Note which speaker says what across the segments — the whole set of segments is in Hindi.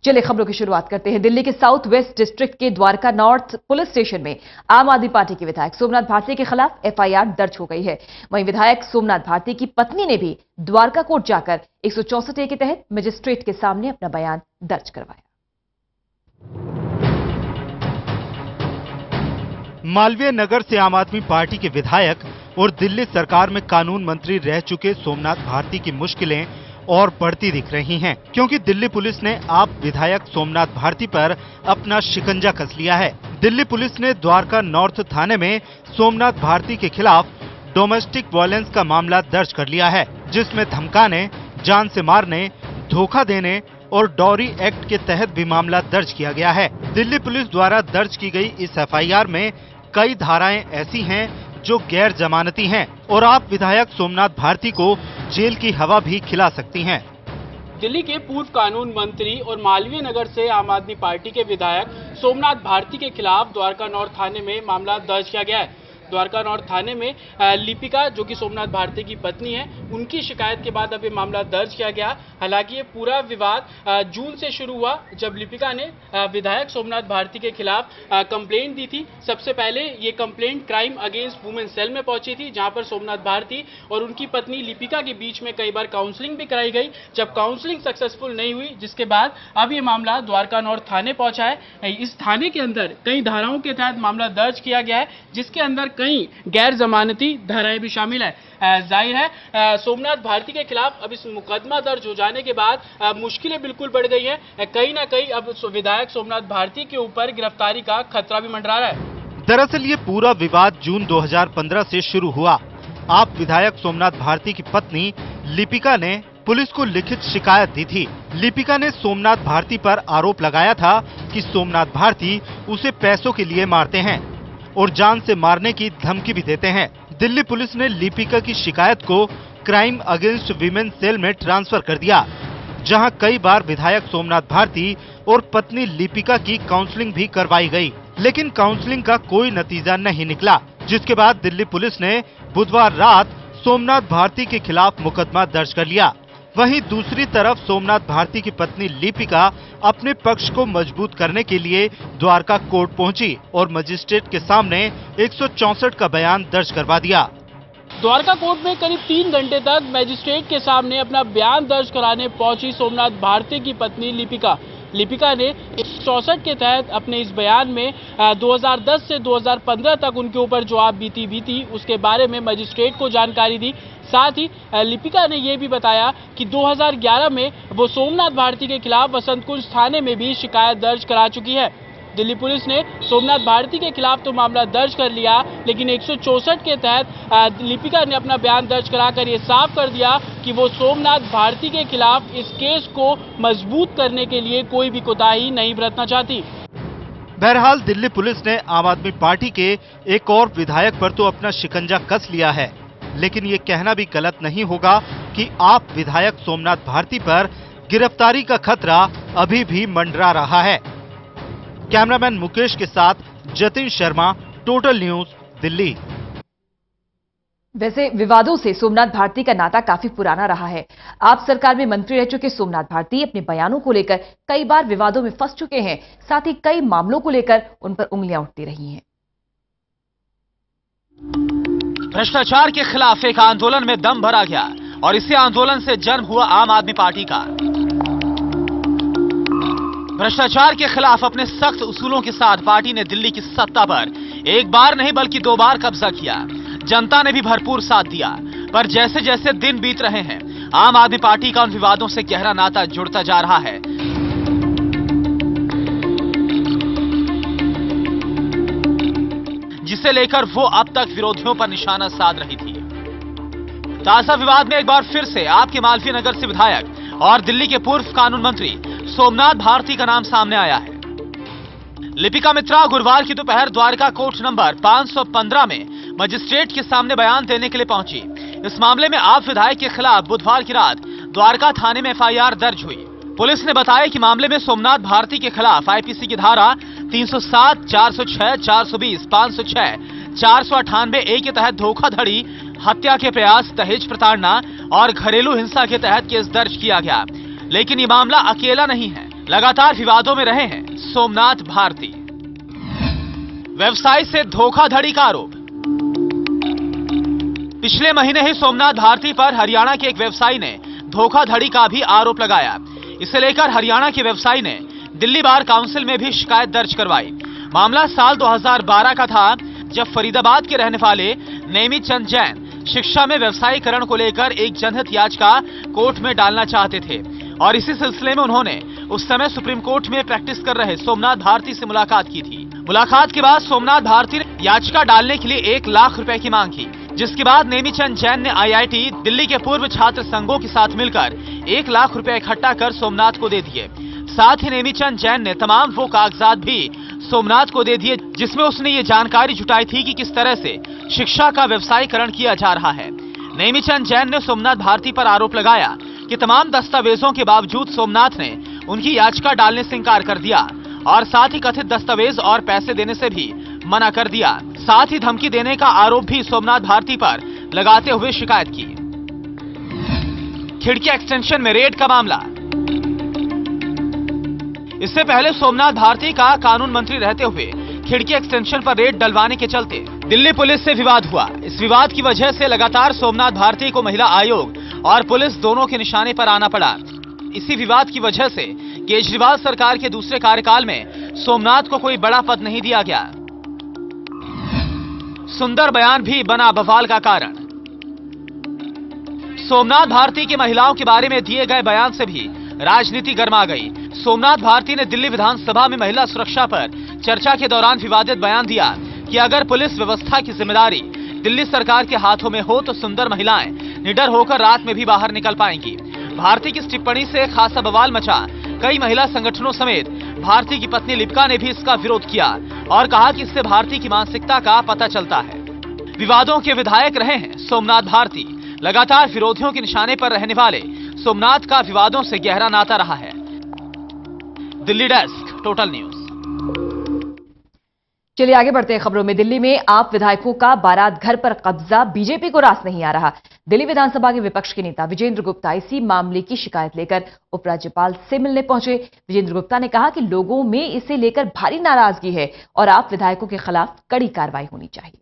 Speaker 1: चलिए खबरों की शुरुआत करते हैं। दिल्ली के साउथ वेस्ट डिस्ट्रिक्ट के द्वारका नॉर्थ पुलिस स्टेशन में आम आदमी पार्टी के विधायक सोमनाथ भारती के खिलाफ एफआईआर दर्ज हो गई है। वहीं विधायक सोमनाथ भारती की पत्नी ने भी द्वारका कोर्ट जाकर 164A के तहत मजिस्ट्रेट के सामने अपना बयान दर्ज करवाया।
Speaker 2: मालवीय नगर से आम आदमी पार्टी के विधायक और दिल्ली सरकार में कानून मंत्री रह चुके सोमनाथ भारती की मुश्किलें और बढ़ती दिख रही हैं, क्योंकि दिल्ली पुलिस ने आप विधायक सोमनाथ भारती पर अपना शिकंजा कस लिया है। दिल्ली पुलिस ने द्वारका नॉर्थ थाने में सोमनाथ भारती के खिलाफ डोमेस्टिक वायलेंस का मामला दर्ज कर लिया है, जिसमें धमकाने, जान से मारने, धोखा देने और डॉरी एक्ट के तहत भी मामला दर्ज किया गया है। दिल्ली पुलिस द्वारा दर्ज की गई इस एफआईआर में कई धाराएं ऐसी हैं जो गैर जमानती हैं और आप विधायक सोमनाथ भारती को जेल की हवा भी खिला सकती हैं।
Speaker 3: दिल्ली के पूर्व कानून मंत्री और मालवीय नगर से आम आदमी पार्टी के विधायक सोमनाथ भारती के खिलाफ द्वारका नॉर्थ थाने में मामला दर्ज किया गया है। द्वारका नॉर्थ थाने में लिपिका, जो कि सोमनाथ भारती की पत्नी है, उनकी शिकायत के बाद अब ये मामला दर्ज किया गया। हालांकि ये पूरा विवाद जून से शुरू हुआ, जब लिपिका ने विधायक सोमनाथ भारती के खिलाफ कंप्लेंट दी थी। सबसे पहले ये complaint crime against women cell में पहुंची थी, जहां पर सोमनाथ भारती और उनकी पत्नी लिपिका के बीच में कई बार काउंसलिंग भी कराई गई। जब काउंसलिंग सक्सेसफुल नहीं हुई, जिसके बाद अब ये मामला द्वारका नॉर्थ थाने पहुंचा है। इस थाने के अंदर कई धाराओं के तहत मामला दर्ज किया गया है, जिसके अंदर कई गैर जमानती धाराएं भी शामिल है। जाहिर है सोमनाथ भारती के खिलाफ अब इस मुकदमा दर्ज हो जाने के बाद मुश्किलें बिल्कुल बढ़ गई हैं। कहीं ना कहीं अब विधायक सोमनाथ भारती के ऊपर गिरफ्तारी का खतरा भी मंडरा रहा है।
Speaker 2: दरअसल ये पूरा विवाद जून 2015 से शुरू हुआ। आप विधायक सोमनाथ भारती की पत्नी लिपिका ने पुलिस को लिखित शिकायत दी थी। लिपिका ने सोमनाथ भारती पर आरोप लगाया था कि सोमनाथ भारती उसे पैसों के लिए मारते हैं और जान से मारने की धमकी भी देते हैं। दिल्ली पुलिस ने लिपिका की शिकायत को क्राइम अगेंस्ट वीमेन सेल में ट्रांसफर कर दिया, जहां कई बार विधायक सोमनाथ भारती और पत्नी लिपिका की काउंसलिंग भी करवाई गई, लेकिन काउंसलिंग का कोई नतीजा नहीं निकला। जिसके बाद दिल्ली पुलिस ने बुधवार रात सोमनाथ भारती के खिलाफ मुकदमा दर्ज कर लिया। वहीं दूसरी तरफ सोमनाथ भारती की पत्नी लिपिका अपने पक्ष को मजबूत करने के लिए द्वारका कोर्ट पहुंची और मजिस्ट्रेट के सामने 164 का बयान दर्ज करवा दिया।
Speaker 3: द्वारका कोर्ट में करीब 3 घंटे तक मजिस्ट्रेट के सामने अपना बयान दर्ज कराने पहुंची सोमनाथ भारती की पत्नी लिपिका ने 164 के तहत अपने इस बयान में 2010 से 2015 तक उनके ऊपर जो आप बीती उसके बारे में मजिस्ट्रेट को जानकारी दी। साथ ही लिपिका ने यह भी बताया कि 2011 में वो सोमनाथ भारती के खिलाफ वसंत कुंज थाने में भी शिकायत दर्ज करा चुकी है। दिल्ली पुलिस ने सोमनाथ भारती के खिलाफ तो मामला दर्ज कर लिया, लेकिन 164 के तहत लिपिका ने अपना बयान दर्ज कराकर ये साफ कर दिया कि वो सोमनाथ भारती के खिलाफ इस केस को मजबूत करने के लिए कोई भी कोताही नहीं बरतना चाहती।
Speaker 2: बहरहाल दिल्ली पुलिस ने आम आदमी पार्टी के एक और विधायक पर तो अपना शिकंजा कस लिया है, लेकिन ये कहना भी गलत नहीं होगा कि आप विधायक सोमनाथ भारती पर गिरफ्तारी का खतरा अभी भी मंडरा रहा है। कैमरामैन मुकेश के साथ जतिन शर्मा, टोटल न्यूज, दिल्ली।
Speaker 1: वैसे विवादों से सोमनाथ भारती का नाता काफी पुराना रहा है। आप सरकार में मंत्री रह चुके सोमनाथ भारती अपने बयानों को लेकर कई बार विवादों में फंस चुके हैं। साथ ही कई मामलों को लेकर उन पर उंगलियां उठती रही हैं।
Speaker 4: भ्रष्टाचार के खिलाफ एक आंदोलन में दम भरा गया और इसी आंदोलन से जन्म हुआ आम आदमी पार्टी का। भ्रष्टाचार के खिलाफ अपने सख्त उसूलों के साथ पार्टी ने दिल्ली की सत्ता पर एक बार नहीं बल्कि 2 बार कब्जा किया। जनता ने भी भरपूर साथ दिया, पर जैसे जैसे दिन बीत रहे हैं, आम आदमी पार्टी का उन विवादों से गहरा नाता जुड़ता जा रहा है। जिसे लेकर वो अब तक विरोधियों पर निशाना साध रही थी। ताजा विवाद में एक बार फिर से आपके मालवीय नगर से विधायक और दिल्ली के पूर्व कानून मंत्री सोमनाथ भारती का नाम सामने आया है। लिपिका मित्रा गुरुवार की दोपहर द्वारका कोर्ट नंबर 515 में मजिस्ट्रेट के सामने बयान देने के लिए पहुंची। इस मामले में आप विधायक के खिलाफ बुधवार की रात द्वारका थाने में एफआईआर दर्ज हुई। पुलिस ने बताया कि मामले में सोमनाथ भारती के खिलाफ आईपीसी की धारा 307, 406, 420, 506, 498 ए के तहत धोखाधड़ी, हत्या के प्रयास, दहेज प्रताड़ना और घरेलू हिंसा के तहत केस दर्ज किया गया। लेकिन ये मामला अकेला नहीं है। लगातार विवादों में रहे हैं सोमनाथ भारती। व्यवसाय से धोखाधड़ी का आरोप। पिछले महीने ही सोमनाथ भारती पर हरियाणा के एक व्यवसायी ने धोखाधड़ी का भी आरोप लगाया। इसे लेकर हरियाणा के व्यवसायी ने दिल्ली बार काउंसिल में भी शिकायत दर्ज करवाई। मामला साल 2012 का था, जब फरीदाबाद के रहने वाले नेमी चंद जैन शिक्षा में व्यवसायीकरण को लेकर एक जनहित याचिका कोर्ट में डालना चाहते थे और इसी सिलसिले में उन्होंने उस समय सुप्रीम कोर्ट में प्रैक्टिस कर रहे सोमनाथ भारती से मुलाकात की थी। मुलाकात के बाद सोमनाथ भारती ने याचिका डालने के लिए 1 लाख रुपए की मांग की, जिसके बाद नेमी चंद जैन ने IIT दिल्ली के पूर्व छात्र संघों के साथ मिलकर 1 लाख रुपए इकट्ठा कर सोमनाथ को दे दिए। साथ ही नेमी चंद जैन ने तमाम वो कागजात भी सोमनाथ को दे दिए जिसमें उसने ये जानकारी जुटाई थी कि किस तरह से शिक्षा का व्यवसायीकरण किया जा रहा है। नेमी चंद जैन ने सोमनाथ भारती पर आरोप लगाया कि तमाम दस्तावेजों के बावजूद सोमनाथ ने उनकी याचिका डालने से इंकार कर दिया और साथ ही कथित दस्तावेज और पैसे देने से भी मना कर दिया। साथ ही धमकी देने का आरोप भी सोमनाथ भारती पर लगाते हुए शिकायत की। खिड़की एक्सटेंशन में रेड का मामला। इससे पहले सोमनाथ भारती का कानून मंत्री रहते हुए खिड़की एक्सटेंशन पर रेड डलवाने के चलते दिल्ली पुलिस से विवाद हुआ। इस विवाद की वजह से लगातार सोमनाथ भारती को महिला आयोग और पुलिस दोनों के निशाने पर आना पड़ा। इसी विवाद की वजह से केजरीवाल सरकार के दूसरे कार्यकाल में सोमनाथ को कोई बड़ा पद नहीं दिया गया। सुंदर बयान भी बना बवाल का कारण। सोमनाथ भारती की महिलाओं के बारे में दिए गए बयान से भी राजनीति गर्मा गई। सोमनाथ भारती ने दिल्ली विधानसभा में महिला सुरक्षा पर चर्चा के दौरान विवादित बयान दिया कि अगर पुलिस व्यवस्था की जिम्मेदारी दिल्ली सरकार के हाथों में हो तो सुंदर महिलाएं निडर होकर रात में भी बाहर निकल पाएंगी। भारती की इस टिप्पणी से खासा बवाल मचा। कई महिला संगठनों समेत भारती की पत्नी लिपिका ने भी इसका विरोध किया और कहा कि इससे भारती की मानसिकता का पता चलता है। विवादों के विधायक रहे हैं सोमनाथ भारती। लगातार विरोधियों के निशाने पर रहने वाले सोमनाथ का विवादों से गहरा नाता रहा है। Delhi desk, total news.
Speaker 1: चलिए आगे बढ़ते हैं खबरों में। दिल्ली में आप विधायकों का बारात घर पर कब्जा बीजेपी को रास नहीं आ रहा। दिल्ली विधानसभा के विपक्ष के नेता विजेंद्र गुप्ता इसी मामले की शिकायत लेकर उपराज्यपाल से मिलने पहुंचे। विजेंद्र गुप्ता ने कहा कि लोगों में इसे लेकर भारी नाराजगी है और आप विधायकों के खिलाफ कड़ी कार्रवाई होनी चाहिए।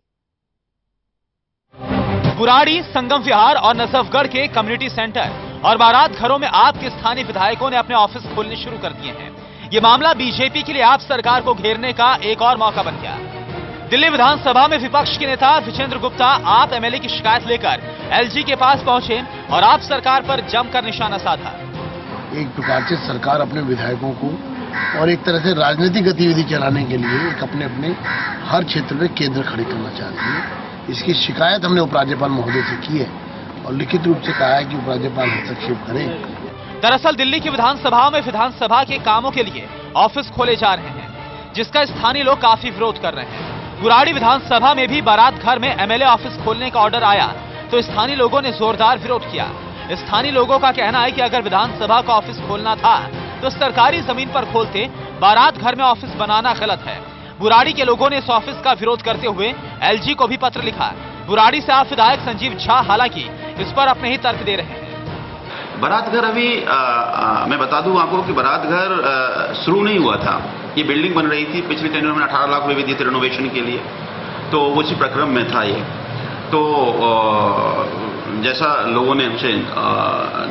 Speaker 4: बुराड़ी, संगम विहार और नजफगढ़ के कम्युनिटी सेंटर और बारात घरों में आपके स्थानीय विधायकों ने अपने ऑफिस खोलने शुरू कर दिए हैं। ये मामला बीजेपी के लिए आप सरकार को घेरने का एक और मौका बन गया। दिल्ली विधानसभा में विपक्ष के नेता विजेंद्र गुप्ता आप एमएलए की शिकायत लेकर एलजी के पास पहुंचे और आप सरकार पर जमकर निशाना साधा।
Speaker 5: एक प्रकार से सरकार अपने विधायकों को और एक तरह से राजनीतिक गतिविधि चलाने के लिए एक अपने अपने हर क्षेत्र में केंद्र खड़े करना चाहती है। इसकी शिकायत हमने उपराज्यपाल महोदय से की है और लिखित रूप से कहा है कि उपराज्यपाल हस्तक्षेप करें।
Speaker 4: दरअसल दिल्ली की विधानसभा में विधानसभा के कामों के लिए ऑफिस खोले जा रहे हैं, जिसका स्थानीय लोग काफी विरोध कर रहे हैं। बुराड़ी विधानसभा में भी बारात घर में एमएलए ऑफिस खोलने का ऑर्डर आया तो स्थानीय लोगों ने जोरदार विरोध किया। स्थानीय लोगों का कहना है कि अगर विधानसभा का ऑफिस खोलना था तो सरकारी जमीन पर खोलते, बारात घर में ऑफिस बनाना गलत है। बुराड़ी के लोगों ने इस ऑफिस का विरोध करते हुए एलजी को भी पत्र लिखा। बुराड़ी से आप विधायक संजीव झा हालांकि इस पर अपने ही तर्क दे रहे हैं।
Speaker 6: बारात घर अभी मैं बता दूं आपको कि बारात घर शुरू नहीं हुआ था। ये बिल्डिंग बन रही थी, पिछले टेंडर में 18 लाख रुपए भी दिए थे रिनोवेशन के लिए, तो उसी प्रक्रम में था ये। तो जैसा लोगों ने हमसे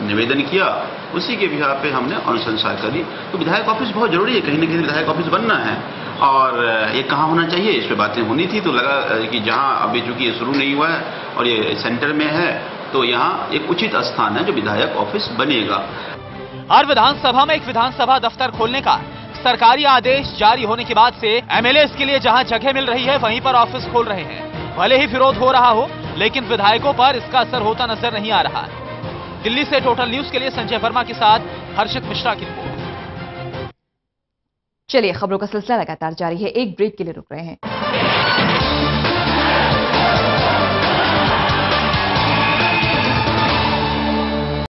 Speaker 6: निवेदन किया उसी के बिहार पे हमने अनुशंसा करी। तो विधायक ऑफिस बहुत जरूरी है, कहीं ना कहीं विधायक ऑफिस बनना है और ये कहाँ होना चाहिए इस पे बातें होनी थी। तो लगा कि जहाँ अभी चूंकि ये शुरू नहीं हुआ है और ये सेंटर में है तो यहाँ एक उचित स्थान है जो विधायक ऑफिस बनेगा।
Speaker 4: हर विधानसभा में एक विधानसभा दफ्तर खोलने का सरकारी आदेश जारी होने के बाद से एमएलए इसके लिए जहां जगह मिल रही है वहीं पर ऑफिस खोल रहे हैं। भले ही विरोध हो रहा हो लेकिन विधायकों पर इसका असर होता नजर नहीं आ रहा। दिल्ली से टोटल न्यूज के लिए संजय वर्मा के साथ हर्षित मिश्रा की रिपोर्ट।
Speaker 1: चलिए खबरों का सिलसिला लगातार जारी है, एक ब्रेक के लिए रुक रहे हैं।